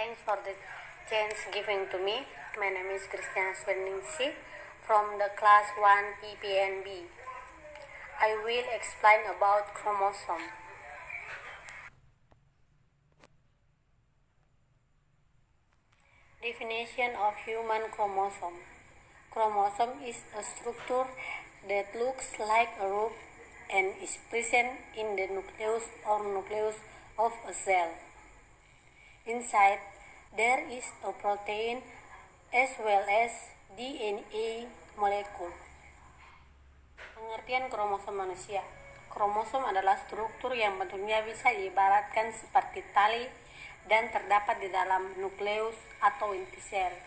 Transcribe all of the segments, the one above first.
Thanks for the chance given to me. My name is Christiana Sweningsi from the class 1 PPNB. I will explain about chromosome. Definition of human chromosome. Chromosome is a structure that looks like a rope and is present in the nucleus or nucleus of a cell. Inside, there is a protein as well as DNA molecule. Pengertian kromosom manusia. Kromosom adalah struktur yang bentuknya bisa diibaratkan seperti tali dan terdapat di dalam nukleus atau inti sel.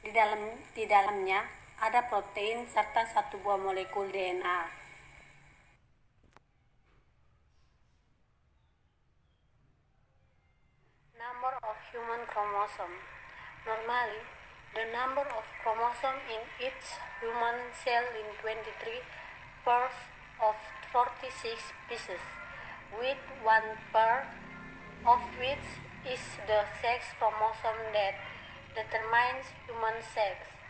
Di dalamnya ada protein serta satu buah molekul DNA. Number of human chromosome. Normally, the number of chromosome in each human cell in 23 pairs of 46 pieces, with one pair of which is the sex chromosome that determines human sex,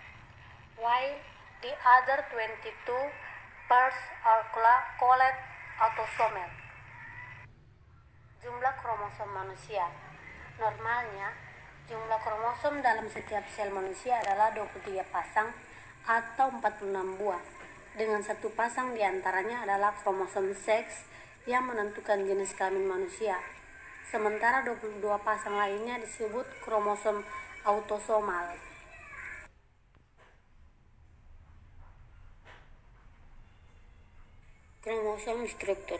while the other 22 pairs are called autosomal. Jumlah kromosom manusia. Normalnya, jumlah kromosom dalam setiap sel manusia adalah 23 pasang atau 46 buah. Dengan satu pasang diantaranya adalah kromosom seks yang menentukan jenis kelamin manusia. Sementara 22 pasang lainnya disebut kromosom autosomal. Chromosome structure.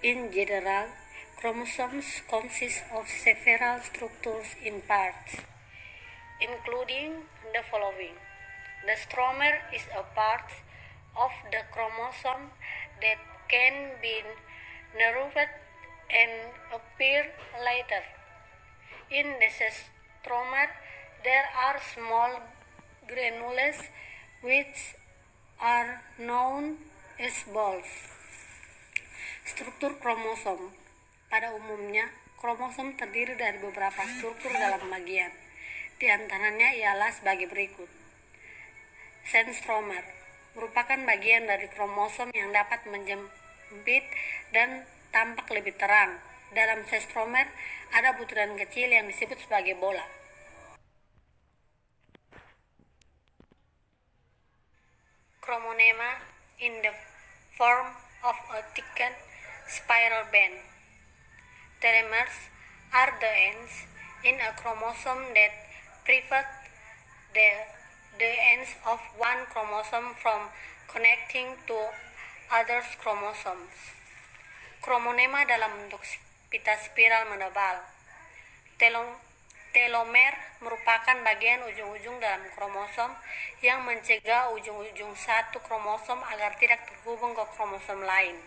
In general, chromosomes consist of several structures in parts, including the following. The stroma is a part of the chromosome that can be nerved and appear later. In the stroma, there are small granules which are known as balls. Struktur kromosom. Pada umumnya, kromosom terdiri dari beberapa struktur dalam bagian. Di antaranya ialah sebagai berikut. Centromer merupakan bagian dari kromosom yang dapat menjepit dan tampak lebih terang. Dalam centromer ada butiran kecil yang disebut sebagai bola. Chromonema in the form of a thickened spiral band. Telomeres are the ends in a chromosome that prevent the ends of one chromosome from connecting to other chromosomes. Chromonema dalam bentuk pita spiral menebal. Telomer merupakan bagian ujung-ujung dalam kromosom yang mencegah ujung-ujung satu kromosom agar tidak terhubung ke kromosom lain.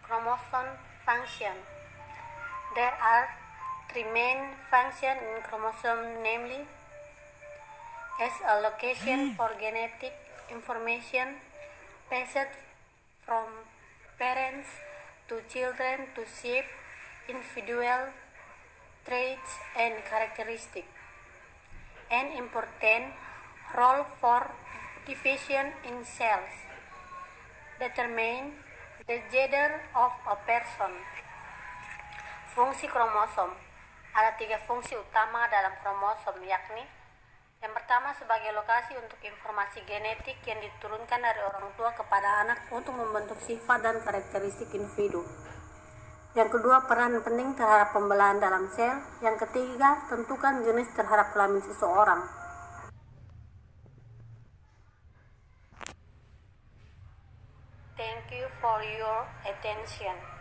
Chromosome function. There are three main functions in chromosome, namely as a location for genetic information passed from parents to children to shape individual traits and characteristics. An important role for division in cells. Determine the gender of a person. Fungsi kromosom. Ada 3 fungsi utama dalam kromosom, yakni yang pertama sebagai lokasi untuk informasi genetik yang diturunkan dari orang tua kepada anak untuk membentuk sifat dan karakteristik individu. Yang kedua, peran penting terhadap pembelahan dalam sel. Yang ketiga, tentukan jenis terhadap kelamin seseorang. Thank you for your attention.